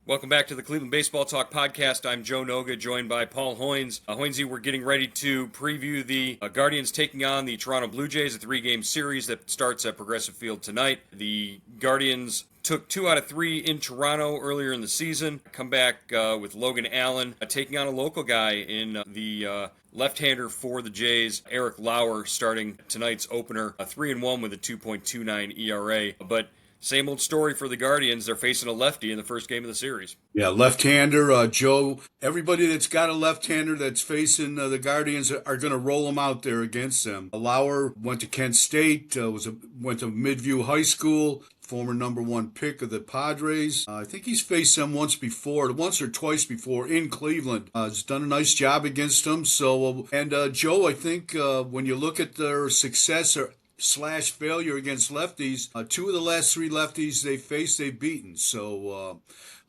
Welcome back to the Cleveland Baseball Talk podcast. I'm Joe Noga, joined by Paul Hoynes. Hoynesy, we're getting ready to preview the Guardians taking on the Toronto Blue Jays, a three-game series that starts at Progressive Field tonight. The Guardians took 2 out of 3 in Toronto earlier in the season. Come back with Logan Allen taking on a local guy in the left-hander for the Jays, Eric Lauer, starting tonight's opener, 3-1 with a 2.29 ERA. But same old story for the Guardians. They're facing a lefty in the first game of the series. Yeah, left-hander, Joe. Everybody that's got a left-hander that's facing the Guardians are going to roll them out there against them. Lauer went to Kent State, went to Midview High School, former number 1 pick of the Padres. I think he's faced them once or twice before in Cleveland. He's done a nice job against them. So, Joe, I think when you look at their success slash failure against lefties, 2 of the last 3 lefties they faced, they've beaten. So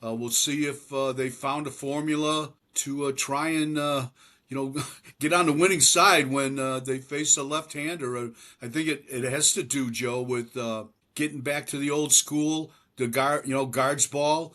we'll see if they found a formula to try and get on the winning side when they face a left-hander. I think it has to do, Joe, with getting back to the old school, the guards ball,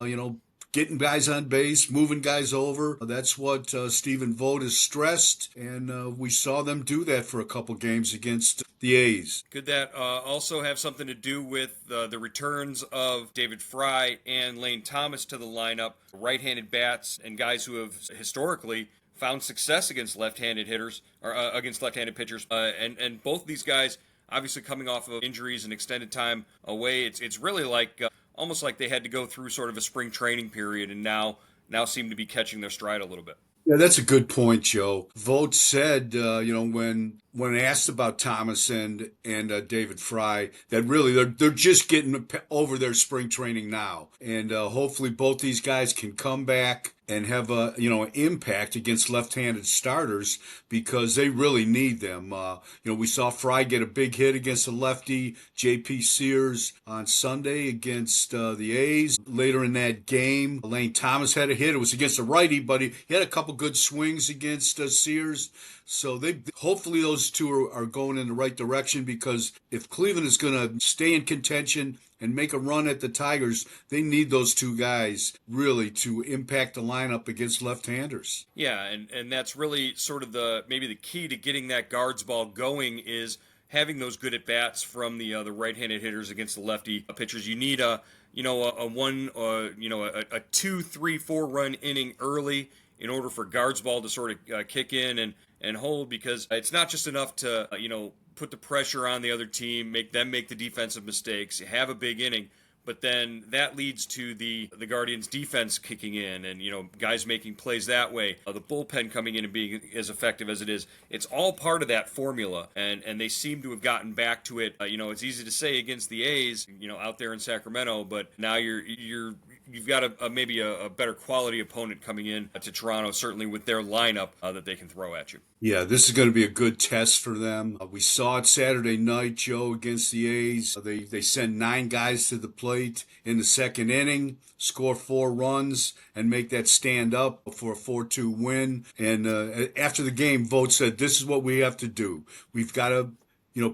getting guys on base, moving guys over. That's what Stephen Vogt has stressed, and we saw them do that for a couple games against the A's. Could that also have something to do with the returns of David Fry and Lane Thomas to the lineup, right-handed bats and guys who have historically found success against left-handed hitters or against left-handed pitchers, and both these guys obviously coming off of injuries and extended time away. It's really like almost like they had to go through sort of a spring training period and now seem to be catching their stride a little bit. Yeah, that's a good point, Joe. Vogt said, when asked about Thomas and David Fry, that really they're just getting over their spring training now, and hopefully both these guys can come back and have an impact against left-handed starters because they really need them. We saw Fry get a big hit against a lefty, J.P. Sears, on Sunday against the A's. Later in that game, Lane Thomas had a hit. It was against a righty, but he had a couple good swings against Sears. So hopefully those two are going in the right direction, because if Cleveland is going to stay in contention and make a run at the Tigers, they need those 2 guys really to impact the lineup against left-handers. Yeah, and that's really sort of maybe the key to getting that guards ball going is having those good at bats from the right-handed hitters against the lefty pitchers. You need a 2, 3, 4 run inning early in order for guards ball to sort of kick in and hold, because it's not just enough to put the pressure on the other team, make them make the defensive mistakes, have a big inning, but then that leads to the Guardians' defense kicking in and guys making plays that way, the bullpen coming in and being as effective as it is. It's all part of that formula, and they seem to have gotten back to it. It's easy to say against the A's, out there in Sacramento, but now you've got maybe a better quality opponent coming in to Toronto, certainly with their lineup that they can throw at you. Yeah, this is going to be a good test for them. We saw it Saturday night, Joe, against the A's. They send 9 guys to the plate in the second inning, score 4 runs, and make that stand up for a 4-2 win. And after the game, Vogt said, this is what we have to do. We've got to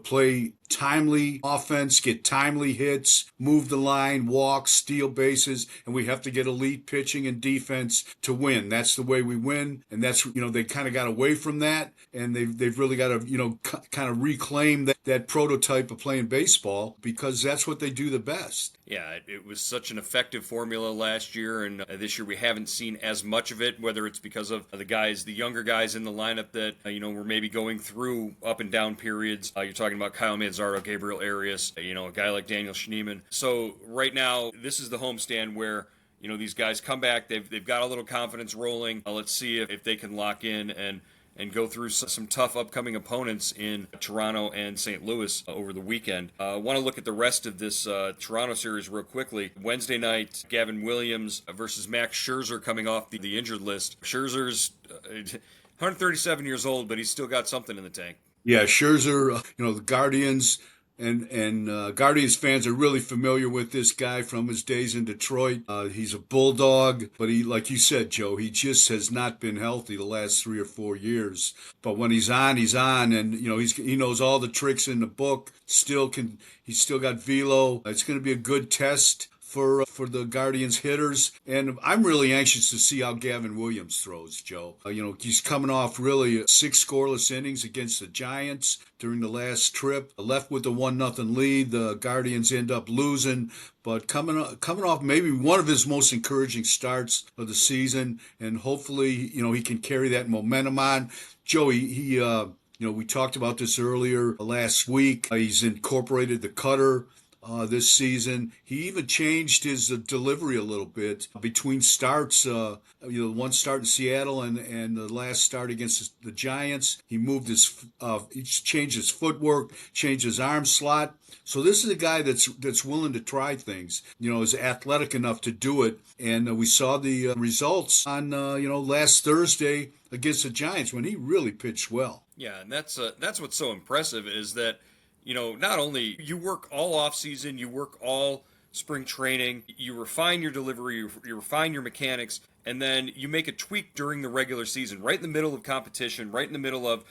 play timely offense, get timely hits, move the line, walk, steal bases, and we have to get elite pitching and defense to win. That's the way we win, and that's they kind of got away from that, and they've really got to kind of reclaim that prototype of playing baseball, because that's what they do the best. Yeah, it was such an effective formula last year, and this year we haven't seen as much of it, whether it's because of the younger guys in the lineup that, were maybe going through up and down periods. You're talking about Kyle Manzardo, Gabriel Arias, a guy like Daniel Schneemann. So right now, this is the homestand where, these guys come back, they've got a little confidence rolling. Let's see if they can lock in and go through some tough upcoming opponents in Toronto and St. Louis over the weekend. I want to look at the rest of this Toronto series real quickly. Wednesday night, Gavin Williams versus Max Scherzer coming off the injured list. Scherzer's 137 years old, but he's still got something in the tank. Yeah, Scherzer, the Guardians and Guardians fans are really familiar with this guy from his days in Detroit. He's a bulldog, but he, like you said, Joe, he just has not been healthy the last 3 or 4 years. But when he's on, and he knows all the tricks in the book. He's still got velo. It's going to be a good test for the Guardians hitters, and I'm really anxious to see how Gavin Williams throws, Joe. He's coming off really 6 scoreless innings against the Giants during the last trip. Left with the 1-0 lead. The Guardians end up losing, but coming off maybe one of his most encouraging starts of the season, and hopefully he can carry that momentum on. Joey, we talked about this earlier last week. He's incorporated the cutter this season. He even changed his delivery a little bit between starts. One start in Seattle and the last start against the Giants. He moved he changed his footwork, changed his arm slot. So this is a guy that's willing to try things. Is athletic enough to do it, and we saw the results on last Thursday against the Giants when he really pitched well. Yeah, and that's what's so impressive is that not only you work all off season, you work all spring training, you refine your delivery, you refine your mechanics, and then you make a tweak during the regular season, right in the middle of competition, right in the middle of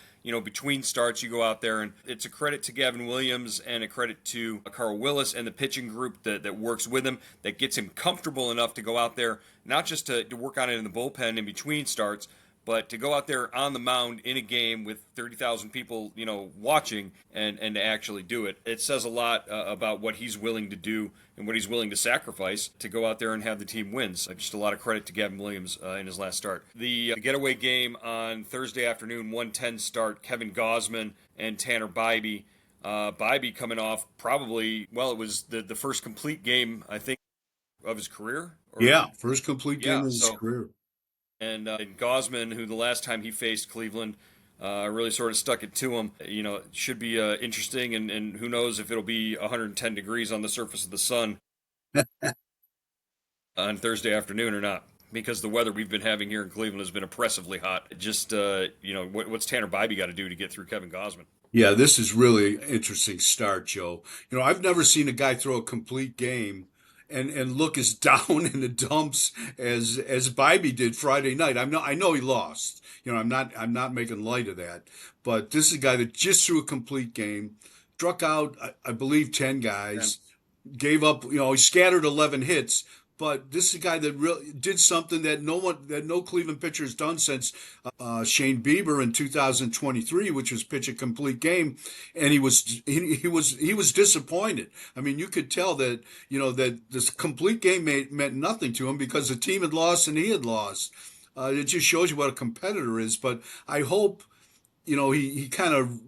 between starts. You go out there, and it's a credit to Gavin Williams and a credit to Carl Willis and the pitching group that works with him, that gets him comfortable enough to go out there, not just to work on it in the bullpen in between starts, but to go out there on the mound in a game with 30,000 people, watching and to actually do it, it says a lot about what he's willing to do and what he's willing to sacrifice to go out there and have the team win. So just a lot of credit to Gavin Williams in his last start. The getaway game on Thursday afternoon, 1:10 start, Kevin Gausman and Tanner Bybee. Bybee coming off probably, it was the first complete game, I think, of his career. Yeah, first complete game of his so career. And Gausman, who the last time he faced Cleveland really sort of stuck it to him, it should be interesting, and who knows if it'll be 110 degrees on the surface of the sun on Thursday afternoon or not, because the weather we've been having here in Cleveland has been oppressively hot. Just, what's Tanner Bybee got to do to get through Kevin Gausman? Yeah, this is really interesting start, Joe. I've never seen a guy throw a complete game and look as down in the dumps as Bybee did Friday night. I know he lost. I'm not making light of that, but this is a guy that just threw a complete game, struck out I believe 10 guys, gave up. He scattered 11 hits. But this is a guy that really did something that no Cleveland pitcher has done since Shane Bieber in 2023, which was pitch a complete game, and he was disappointed. I mean, you could tell that that this complete game meant nothing to him because the team had lost and he had lost. It just shows you what a competitor is. But I hope he kind of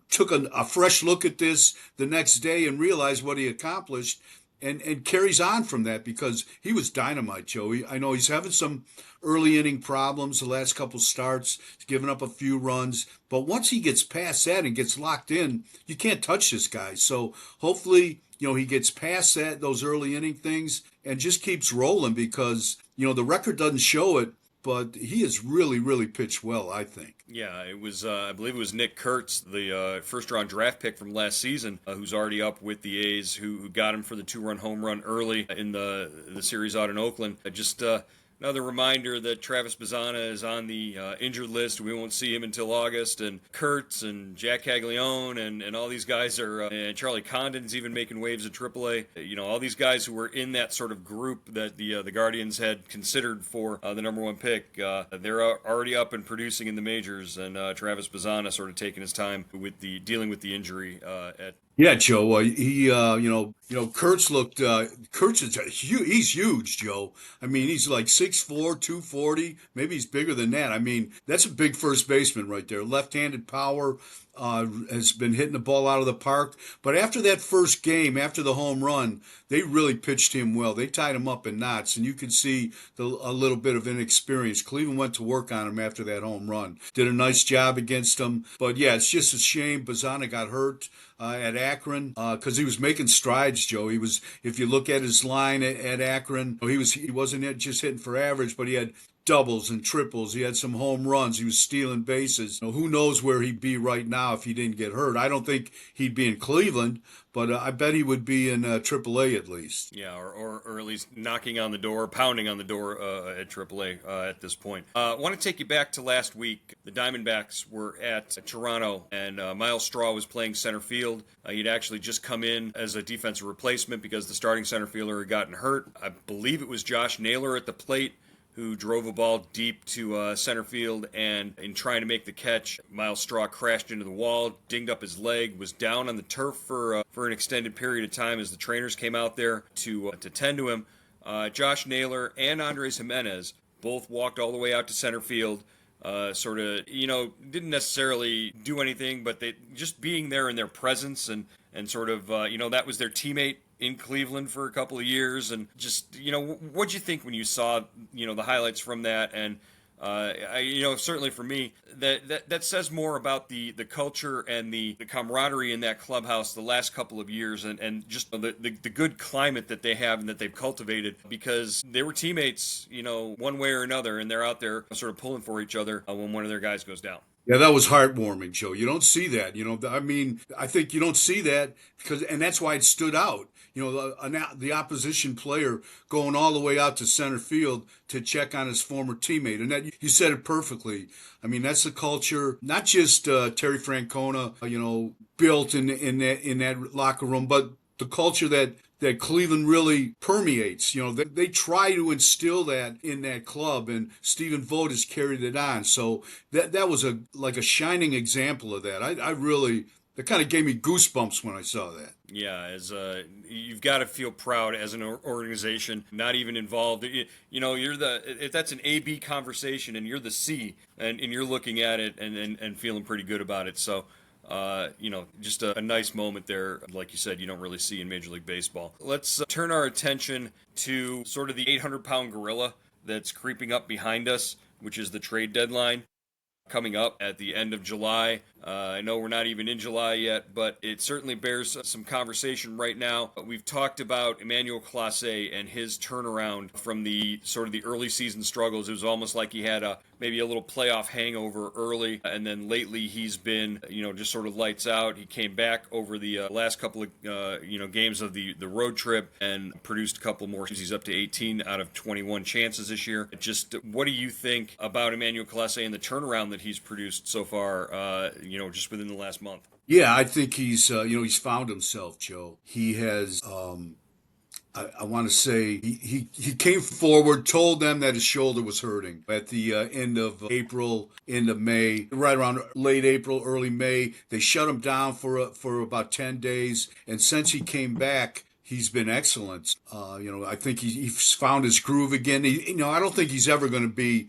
took a fresh look at this the next day and realized what he accomplished and carries on from that because he was dynamite, Joey. I know he's having some early inning problems the last couple starts. He's given up a few runs. But once he gets past that and gets locked in, you can't touch this guy. So hopefully, he gets past those early inning things and just keeps rolling because, the record doesn't show it, but he has really, really pitched well, I think. Yeah, it was. I believe it was Nick Kurtz, the first-round draft pick from last season, who's already up with the A's, who got him for the 2-run home run early in the series out in Oakland. Just another reminder that Travis Bazzana is on the injured list. We won't see him until August. And Kurtz and Jack Caglione and all these guys are, and Charlie Condon's even making waves at AAA. All these guys who were in that sort of group that the Guardians had considered for the number one pick, they're already up and producing in the majors. And Travis Bazzana sort of taking his time with dealing with the injury at. Yeah, Joe. Kurtz looked. Kurtz is he's huge, Joe. I mean, he's like 6'4", 240. Maybe he's bigger than that. I mean, that's a big first baseman right there. Left-handed power. Has been hitting the ball out of the park. But after that first game, after the home run, they really pitched him well. They tied him up in knots, and you could see a little bit of inexperience. Cleveland went to work on him after that home run. Did a nice job against him. But yeah, it's just a shame Bazzana got hurt at Akron because he was making strides, Joe. He was, if you look at his line at Akron, he wasn't just hitting for average, but he had doubles and triples. He had some home runs. He was stealing bases. Who knows where he'd be right now if he didn't get hurt? I don't think he'd be in Cleveland, but I bet he would be in AAA at least. Yeah, or at least knocking on the door, pounding on the door at AAA at this point. I want to take you back to last week. The Diamondbacks were at Toronto, and Miles Straw was playing center field. He'd actually just come in as a defensive replacement because the starting center fielder had gotten hurt. I believe it was Josh Naylor at the plate who drove a ball deep to center field, and in trying to make the catch, Miles Straw crashed into the wall, dinged up his leg, was down on the turf for an extended period of time as the trainers came out there to tend to him. Josh Naylor and Andres Jimenez both walked all the way out to center field. Sort of, didn't necessarily do anything, but they just being there in their presence and sort of, that was their teammate in Cleveland for a couple of years, and just, what'd you think when you saw, the highlights from that? And certainly for me, that says more about the culture and the camaraderie in that clubhouse the last couple of years, and just the good climate that they have and that they've cultivated, because they were teammates, one way or another, and they're out there sort of pulling for each other when one of their guys goes down. Yeah, that was heartwarming, Joe. You don't see that. I mean, I think you don't see that and that's why it stood out. The opposition player going all the way out to center field to check on his former teammate. And that you said it perfectly. I mean, that's the culture, not just Terry Francona, built in that locker room, but the culture that Cleveland really permeates. They try to instill that in that club, and Stephen Vogt has carried it on. So that was like a shining example of that. I really, that kind of gave me goosebumps when I saw that. Yeah, as you've got to feel proud as an organization, not even involved. You're if that's an A/B conversation, and you're the C, and you're looking at it and feeling pretty good about it. So. Just a nice moment there. Like you said, you don't really see in Major League Baseball. Let's turn our attention to sort of the 800-pound gorilla that's creeping up behind us, which is the trade deadline coming up at the end of July. I know we're not even in July yet, but it certainly bears some conversation right now. We've talked about Emmanuel Clase and his turnaround from the sort of the early season struggles. It was almost like he had maybe a little playoff hangover early, and then lately he's been, just sort of lights out. He came back over the last couple of, games of the road trip and produced a couple more. He's up to 18 out of 21 chances this year. Just what do you think about Emmanuel Clase and the turnaround that he's produced so far, just within the last month? Yeah, I think he's found himself, Joe. He has, I want to say he came forward, told them that his shoulder was hurting at the end of April, end of May, right around late April, early May. They shut him down for about 10 days, and since he came back, he's been excellent. I think he's found his groove again. I don't think he's ever going to be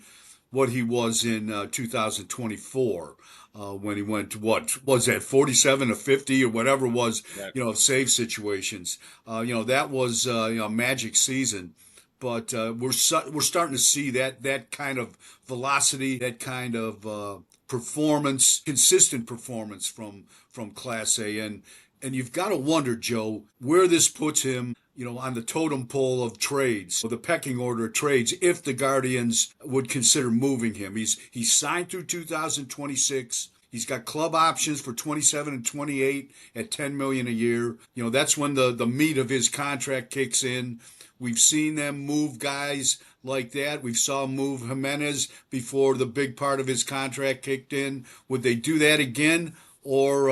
what he was in 2024. When he went, what was that, 47 to 50 or whatever it was, Right. save situations. That was a magic season. But we're starting to see that kind of velocity, that kind of performance, consistent performance from Clase, and you've got to wonder, Joe, where this puts him, on the totem pole of trades, or the pecking order of trades, if the Guardians would consider moving him. He's signed through 2026. He's got club options for 27 and 28 at 10 million a year. That's when the meat of his contract kicks in. We've seen them move guys like that. We saw him move Jimenez before the big part of his contract kicked in. Would they do that again? Or,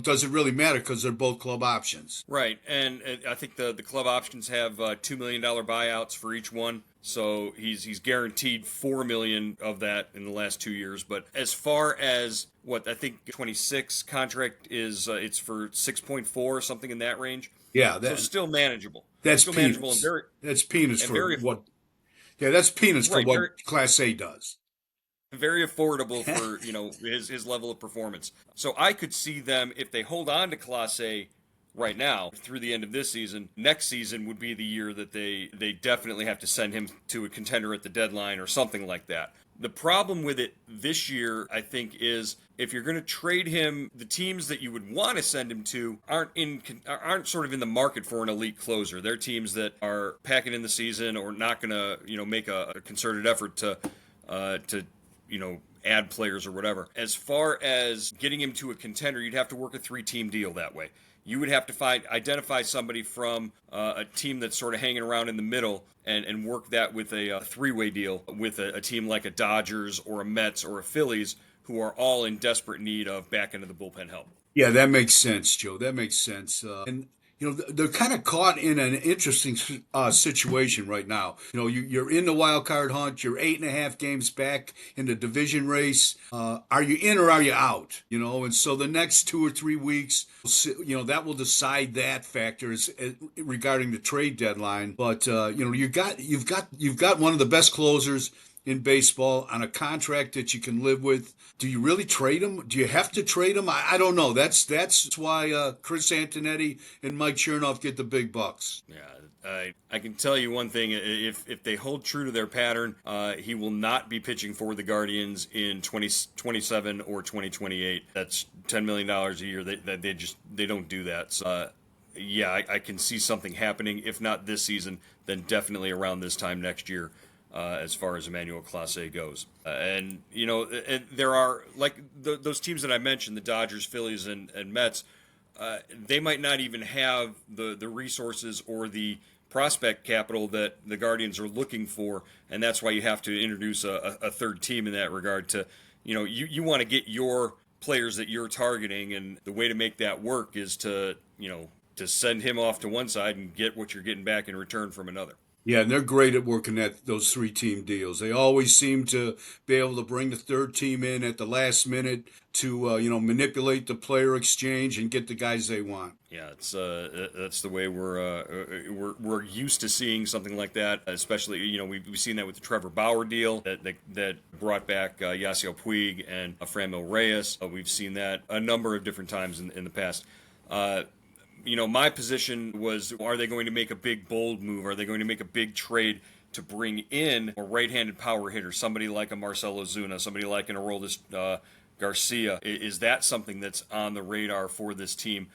does it really matter because they're both club options? Right, and I think the club options have $2 million buyouts for each one. So he's guaranteed $4 million of that in the last 2 years. But as far as what I think 26 contract is, it's for 6.4, something in that range. Yeah, So still manageable. that's Still peanuts. manageable and very That's peanuts and for very what? Yeah, that's peanuts for right, what very Class A does. very affordable for his level of performance. So I could see them, if they hold on to Class A right now through the end of this season, next season would be the year that they definitely have to send him to a contender at the deadline or something like that. The problem with it this year, I think, is if you're going to trade him, the teams that you would want to send him to aren't sort of in the market for an elite closer. They're teams that are packing in the season or not going to make a concerted effort to to add players or whatever. As far as getting him to a contender, you'd have to work a 3-team deal that way. You would have to identify somebody from a team that's sort of hanging around in the middle and work that with a 3-way deal with a team like a Dodgers or a Mets or a Phillies, who are all in desperate need of back end of the bullpen help. Yeah, that makes sense, Joe. That makes sense. And they're kind of caught in an interesting situation right now. You're in the wild card hunt. You're 8.5 games back in the division race. Are you in or are you out? And so the next 2 or 3 weeks, that will decide that factor regarding the trade deadline. But you've got one of the best closers in baseball on a contract that you can live with. Do you really trade him? Do you have to trade him? I don't know. That's why Chris Antonetti and Mike Chernoff get the big bucks. Yeah, I can tell you one thing. If they hold true to their pattern, he will not be pitching for the Guardians in 2027 or 2028. That's $10 million a year. They don't do that. So, yeah, I can see something happening. If not this season, then definitely around this time next year. As far as Emmanuel Clase goes. And there are, like those teams that I mentioned, the Dodgers, Phillies, and Mets, they might not even have the resources or the prospect capital that the Guardians are looking for, and that's why you have to introduce a third team in that regard to, you want to get your players that you're targeting, and the way to make that work is to send him off to one side and get what you're getting back in return from another. Yeah, and they're great at working at those 3-team deals. They always seem to be able to bring the third team in at the last minute to manipulate the player exchange and get the guys they want. Yeah, it's that's the way we're used to seeing something like that. Especially, we've seen that with the Trevor Bauer deal that brought back Yasiel Puig and Franmil Reyes. We've seen that a number of different times in the past. My position was, are they going to make a big, bold move? Are they going to make a big trade to bring in a right-handed power hitter, somebody like a Marcell Ozuna, somebody like an Aroldis Garcia? Is that something that's on the radar for this team?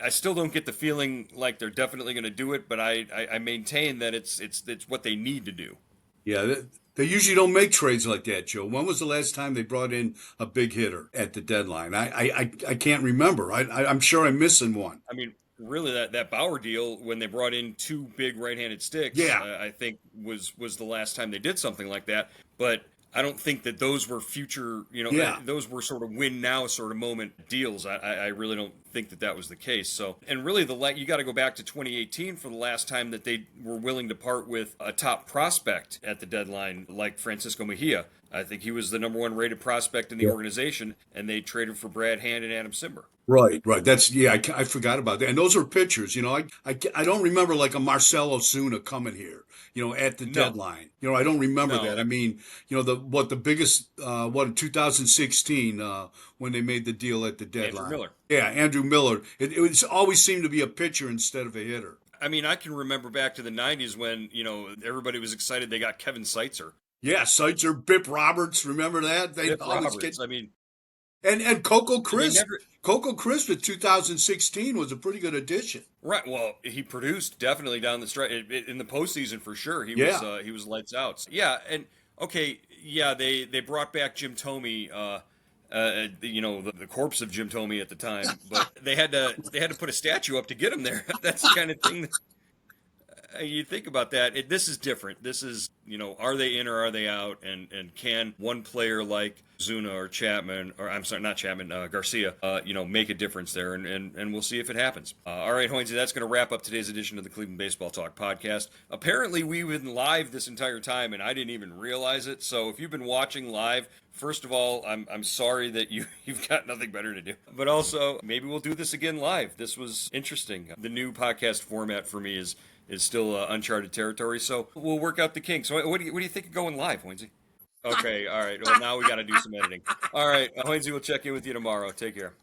I still don't get the feeling like they're definitely going to do it, but I maintain that it's what they need to do. Yeah, they usually don't make trades like that, Joe. When was the last time they brought in a big hitter at the deadline? I can't remember. I'm sure I'm missing one. I mean, really, that Bauer deal, when they brought in 2 big right-handed sticks, yeah. I think was the last time they did something like that. But I don't think that those were future, those were sort of win now sort of moment deals. I really don't think that was the case. So, and really you got to go back to 2018 for the last time that they were willing to part with a top prospect at the deadline, like Francisco Mejia. I think he was the number 1 rated prospect in the organization, and they traded for Brad Hand and Adam Simber. Right. I forgot about that. And those are pitchers. I don't remember like a Marcell Ozuna coming here, at the deadline. I don't remember that. I mean, the biggest, in 2016, when they made the deal at the deadline. Andrew Miller. Yeah, Andrew Miller. It always seemed to be a pitcher instead of a hitter. I mean, I can remember back to the 90s when, everybody was excited they got Kevin Seitzer. Yeah, Seitzer, Bip Roberts, remember that? Bip Roberts, And Coco Crisp. Coco Crisp in 2016 was a pretty good addition. Right. Well, he produced definitely down the stretch in the postseason for sure. He was lights out. Yeah, and okay, yeah, they brought back Jim Thome, the corpse of Jim Thome at the time, but they had to put a statue up to get him there. That's the kind of thing that, you think about that. This is different. This is, are they in or are they out? And can one player like Zuna or Chapman, or I'm sorry, not Chapman, Garcia, make a difference there? And we'll see if it happens. All right, Hoynes, that's going to wrap up today's edition of the Cleveland Baseball Talk podcast. Apparently, we've been live this entire time, and I didn't even realize it. So if you've been watching live, first of all, I'm sorry that you've got nothing better to do. But also, maybe we'll do this again live. This was interesting. The new podcast format for me is still uncharted territory, so we'll work out the kinks. So what do you think of going live, Hoynesy? Okay, all right. Well, now we got to do some editing. All right, Hoynesy, we'll check in with you tomorrow. Take care.